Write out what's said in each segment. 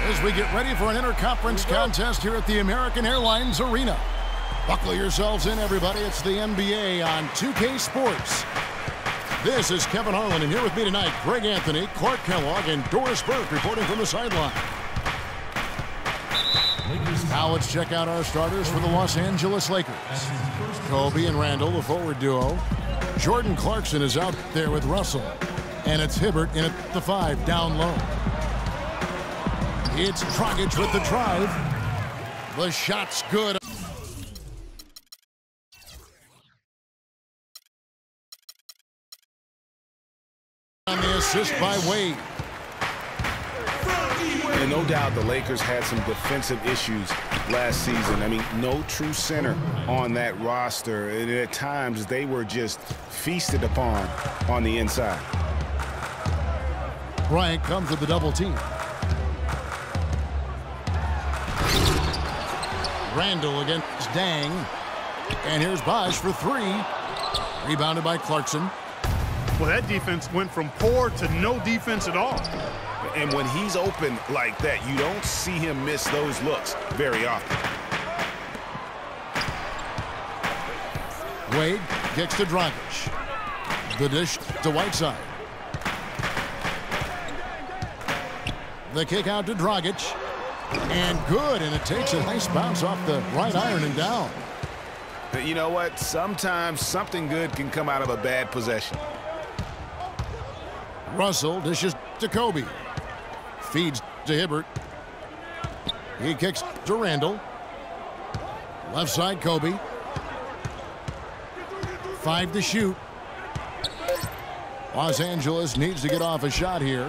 as we get ready for an interconference contest here at the American Airlines Arena. Buckle yourselves in, everybody. It's the NBA on 2K Sports. This is Kevin Harlan, and here with me tonight, Greg Anthony, Clark Kellogg, and Doris Burke reporting from the sideline. Now let's check out our starters for the Los Angeles Lakers. Kobe and Randall, the forward duo. Jordan Clarkson is out there with Russell. And it's Hibbert in at the 5, down low. It's Dragic with the drive. The shot's good. On the assist by Wade. And no doubt the Lakers had some defensive issues last season. I mean, no true center on that roster. And at times, they were just feasted upon on the inside. Bryant comes with the double team. Randall against Dang. And here's Bosh for 3. Rebounded by Clarkson. Well, that defense went from poor to no defense at all. And when he's open like that, you don't see him miss those looks very often. Wade kicks to Dragic. The dish to Whiteside. The kick out to Dragic. And good, and it takes a nice bounce off the right iron and down. You know what? Sometimes something good can come out of a bad possession. Russell dishes to Kobe. Feeds to Hibbert. He kicks to Randall. Left side, Kobe. 5 to shoot. Los Angeles needs to get off a shot here.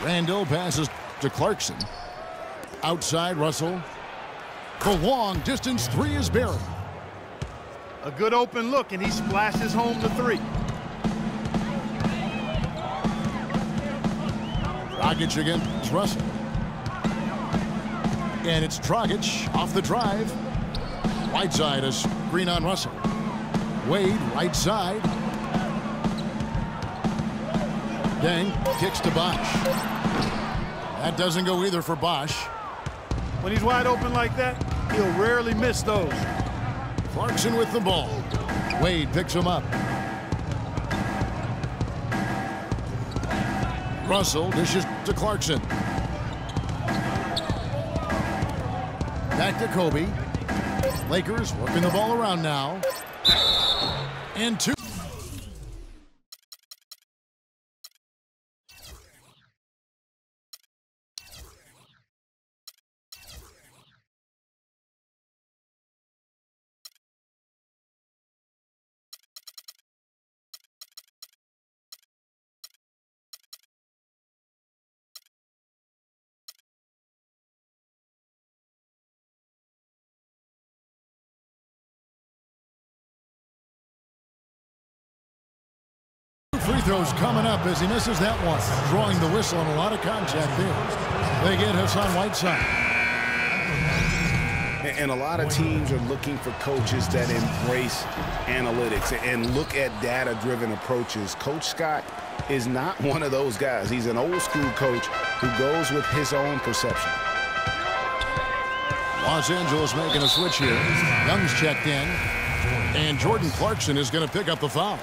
Randall passes to Clarkson. Outside, Russell. The long distance 3 is buried. A good open look, and he splashes home the 3. Dragic against Russell. And it's Dragic off the drive. Whiteside, a screen on Russell. Wade, right side. Dang kicks to Bosh. That doesn't go either for Bosh. When he's wide open like that, he'll rarely miss those. Clarkson with the ball. Wade picks him up. Russell dishes to Clarkson. Back to Kobe. Lakers working the ball around now. And 2. Free throws coming up as he misses that one. Drawing the whistle and a lot of contact there. They get Hassan Whiteside. And a lot of teams are looking for coaches that embrace analytics and look at data-driven approaches. Coach Scott is not one of those guys. He's an old-school coach who goes with his own perception. Los Angeles making a switch here. Young's checked in. And Jordan Clarkson is going to pick up the foul.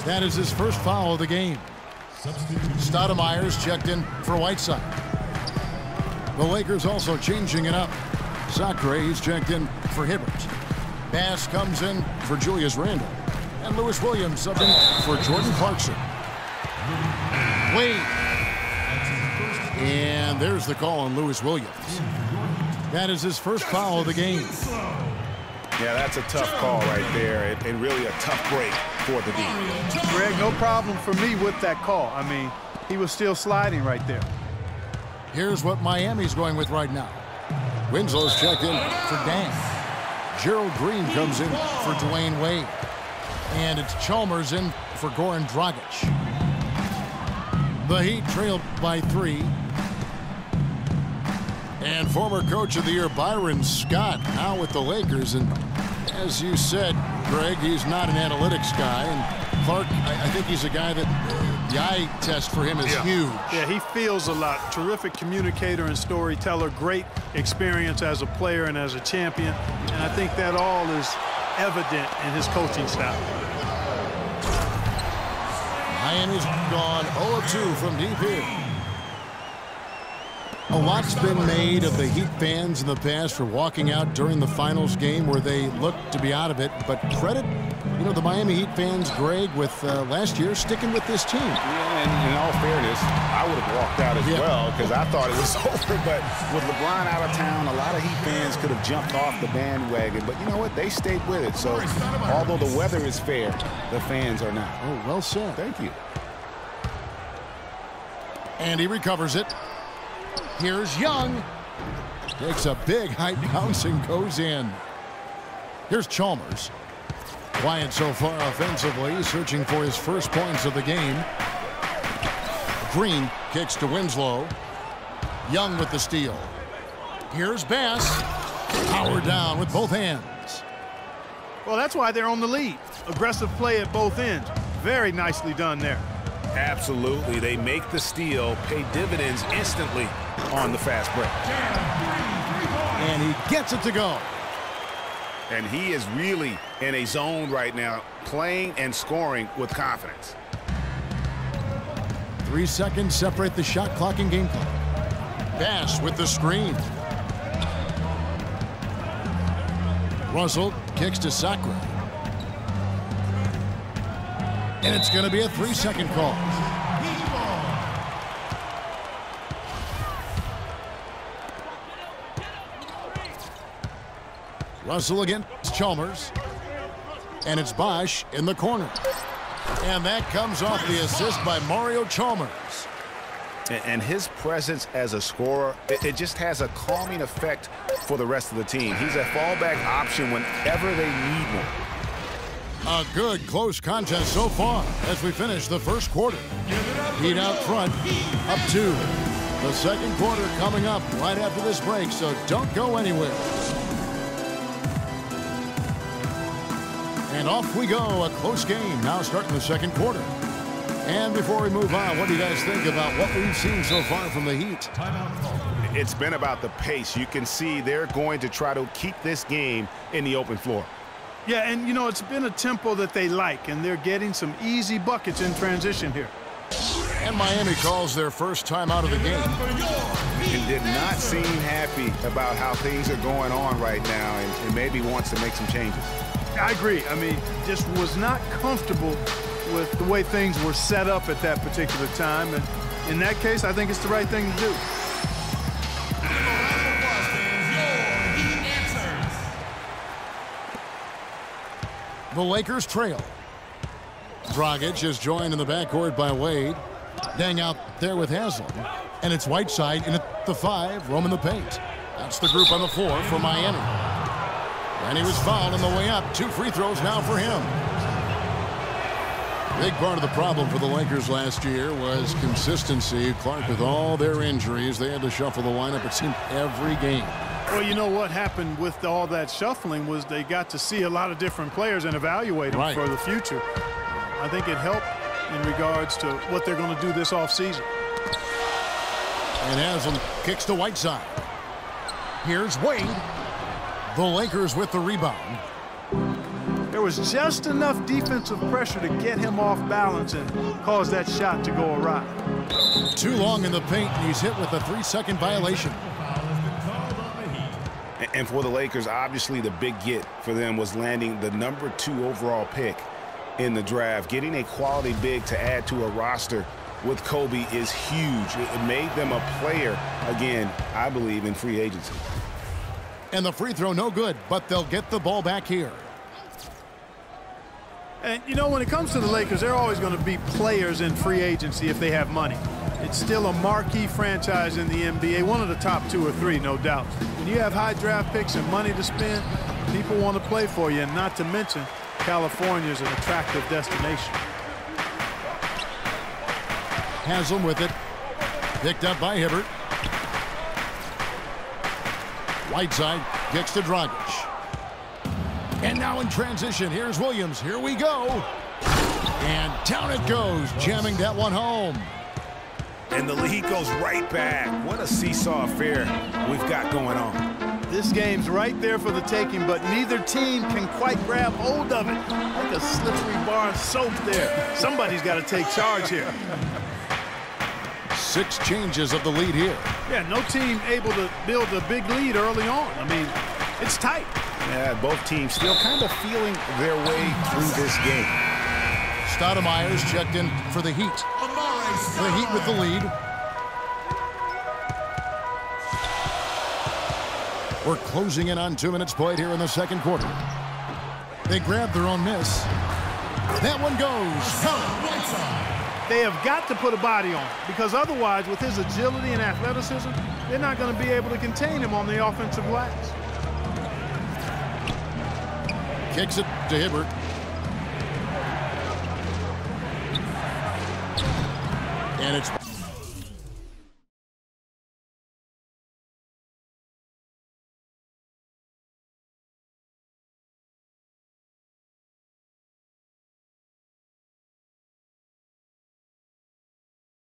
That is his first foul of the game. Stoudemire's checked in for Whiteside. The Lakers also changing it up. Zachary checked in for Hibbert. Bass comes in for Julius Randle. And Lewis Williams subbing for Jordan Clarkson. Wade. And there's the call on Lewis Williams. That is his first foul of the game. Yeah, that's a tough call right there, and really a tough break for the D. Greg, no problem for me with that call. I mean, he was still sliding right there. Here's what Miami's going with right now. Winslow's checked in for Dan. Gerald Green comes in for Dwayne Wade. And it's Chalmers in for Goran Dragic. The Heat trailed by 3. And former Coach of the Year Byron Scott now with the Lakers. And as you said, Greg, he's not an analytics guy. And Clark, I think he's a guy that The eye test for him is huge. Yeah, he feels a lot. Terrific communicator and storyteller. Great experience as a player and as a champion. And I think that all is evident in his coaching style. Miami's gone 0 of 2 from deep here. A lot's been made of the Heat fans in the past for walking out during the finals game where they looked to be out of it. But credit, the Miami Heat fans, Greg, with last year sticking with this team. Yeah, and in all fairness, I would have walked out as well because I thought it was over. But with LeBron out of town, a lot of Heat fans could have jumped off the bandwagon. But you know what? They stayed with it. So although the weather is fair, the fans are not. Oh, well said. Thank you. And he recovers it. Here's Young. Takes a big height bounce and goes in. Here's Chalmers. Quiet so far offensively, searching for his first points of the game. Green kicks to Winslow. Young with the steal. Here's Bass. Power down with both hands. Well, that's why they're on the lead. Aggressive play at both ends. Very nicely done there. Absolutely. They make the steal, pay dividends instantly on the fast break. And he gets it to go. And he is really in a zone right now, playing and scoring with confidence. 3 seconds separate the shot clock and game clock. Bass with the screen. Russell kicks to Sacre. And it's going to be a 3-second call. Russell against Chalmers. And it's Bosch in the corner. And that comes off the assist by Mario Chalmers. And his presence as a scorer, it just has a calming effect for the rest of the team. He's a fallback option whenever they need one. A good close contest so far as we finish the first quarter. Heat out front, up 2. The second quarter coming up right after this break, so don't go anywhere. And off we go, a close game now starting the second quarter. And before we move on, what do you guys think about what we've seen so far from the Heat? It's been about the pace. You can see they're going to try to keep this game in the open floor. Yeah, and it's been a tempo that they like, and they're getting some easy buckets in transition here. And Miami calls their first time out of the game. And did not seem happy about how things are going on right now, and maybe wants to make some changes. I agree. I mean, just was not comfortable with the way things were set up at that particular time. And in that case, I think it's the right thing to do. The Lakers trail. Dragic is joined in the backcourt by Wade. Dang out there with Haslam. And it's Whiteside in at the 5, roaming the paint. That's the group on the floor for Miami. And he was fouled on the way up. 2 free throws now for him. Big part of the problem for the Lakers last year was consistency. Clark, with all their injuries, they had to shuffle the lineup, it seemed, every game. Well, you know what happened with all that shuffling was they got to see a lot of different players and evaluate them for the future. I think it helped in regards to what they're going to do this offseason. And Haslam kicks to Whiteside. Here's Wade. The Lakers with the rebound. There was just enough defensive pressure to get him off balance and cause that shot to go awry. Too long in the paint, and he's hit with a 3-second violation. And for the Lakers, obviously the big get for them was landing the number 2 overall pick in the draft. Getting a quality big to add to a roster with Kobe is huge. It made them a player, again, I believe, in free agency. And the free throw no good, but they'll get the ball back here. And, when it comes to the Lakers, they're always going to be players in free agency if they have money. It's still a marquee franchise in the NBA, one of the top 2 or 3, no doubt. When you have high draft picks and money to spend, people want to play for you, and not to mention California is an attractive destination. Haslam with it. Picked up by Hibbert. Whiteside kicks to Dragic. And now in transition, here's Williams. Here we go. And down it goes, jamming that one home. And the lead goes right back. What a seesaw affair we've got going on. This game's right there for the taking, but neither team can quite grab hold of it. Like a slippery bar of soap there. Somebody's got to take charge here. 6 changes of the lead here. Yeah, no team able to build a big lead early on. I mean, it's tight. Yeah, both teams still kind of feeling their way through this game. Stoudemire's checked in for the Heat. The Heat with the lead. We're closing in on 2 minutes played here in the second quarter. They grab their own miss. That one goes. They have got to put a body on it, because otherwise, with his agility and athleticism, they're not going to be able to contain him on the offensive glass. Kicks it to Hibbert. And it's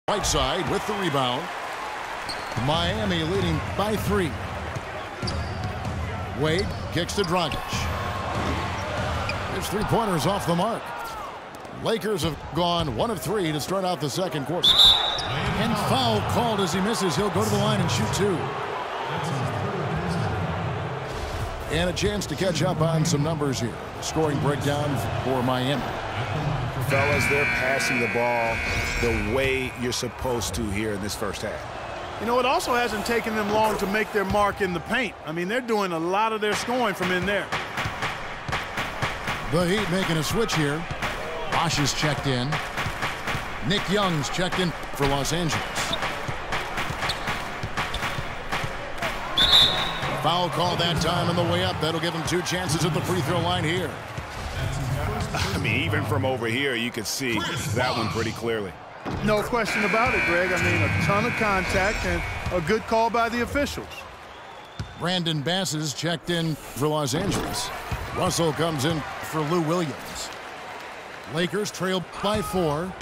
right side with the rebound. Miami leading by 3. Wade kicks to Dragic. His 3-pointers off the mark. Lakers have gone 1 of 3 to start out the second quarter. And foul called as he misses. He'll go to the line and shoot 2. And a chance to catch up on some numbers here. Scoring breakdown for Miami. Fellas, they're passing the ball the way you're supposed to here in this first half. You know, it also hasn't taken them long to make their mark in the paint. I mean, they're doing a lot of their scoring from in there. The Heat making a switch here. Bosh is checked in. Nick Young's checked in for Los Angeles. Foul call that time on the way up. That'll give him 2 chances at the free throw line here. I mean, even from over here, you could see that one pretty clearly. No question about it, Greg. I mean, a ton of contact and a good call by the officials. Brandon Bass is checked in for Los Angeles. Russell comes in for Lou Williams. Lakers trail by 4.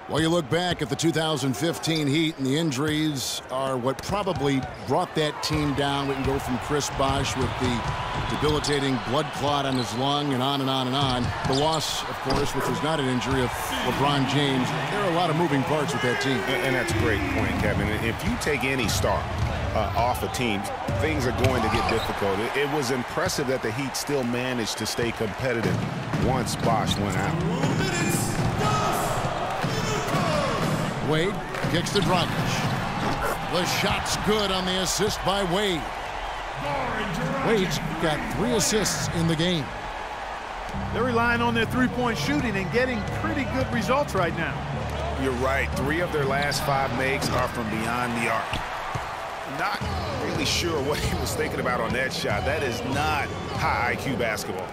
Well, you look back at the 2015 Heat, and the injuries are what probably brought that team down. We can go from Chris Bosh with the debilitating blood clot on his lung and on and on and on. The loss, of course, which was not an injury, of LeBron James. There are a lot of moving parts with that team. And that's a great point, Kevin. If you take any star off a team, things are going to get difficult. It was impressive that the Heat still managed to stay competitive once Bosh went out. Wade kicks to Dragic. The shot's good on the assist by Wade. Wade's got 3 assists in the game. They're relying on their three-point shooting and getting pretty good results right now. You're right. 3 of their last 5 makes are from beyond the arc. Not really sure what he was thinking about on that shot. That is not high IQ basketball.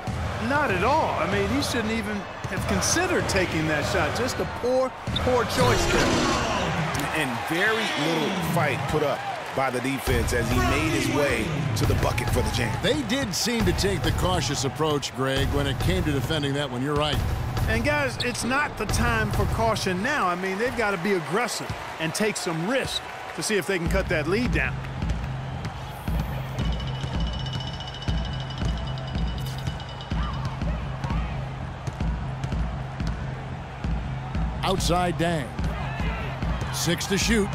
Not at all. I mean, he shouldn't even have considered taking that shot. Just a poor choice there. And very little fight put up by the defense as he made his way to the bucket for the jam. They did seem to take the cautious approach, Greg, when it came to defending that one. You're right. And, guys, it's not the time for caution now. I mean, they've got to be aggressive and take some risk to see if they can cut that lead down. Outside Dang. 6 to shoot.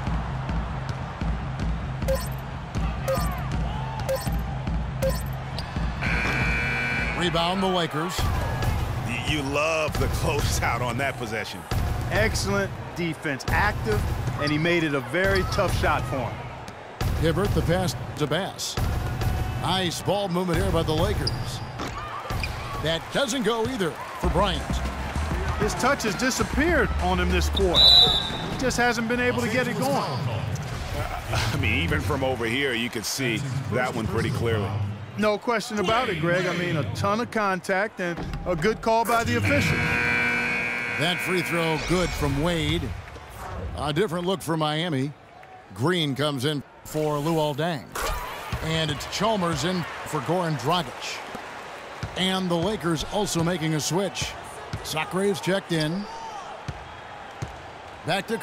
Rebound the Lakers. You love the closeout on that possession. Excellent defense, active, and he made it a very tough shot for him. Hibbert, the pass to Bass. Nice ball movement here by the Lakers. That doesn't go either for Bryant. His touch has disappeared on him this quarter. He just hasn't been able to get it going. I mean, even from over here, you could see that one pretty clearly. No question about it, Greg. I mean, a ton of contact and a good call by the official. That free throw good from Wade. A different look for Miami. Green comes in for Luol Deng. And it's Chalmers in for Goran Dragic. And the Lakers also making a switch. Socrates checked in. Back to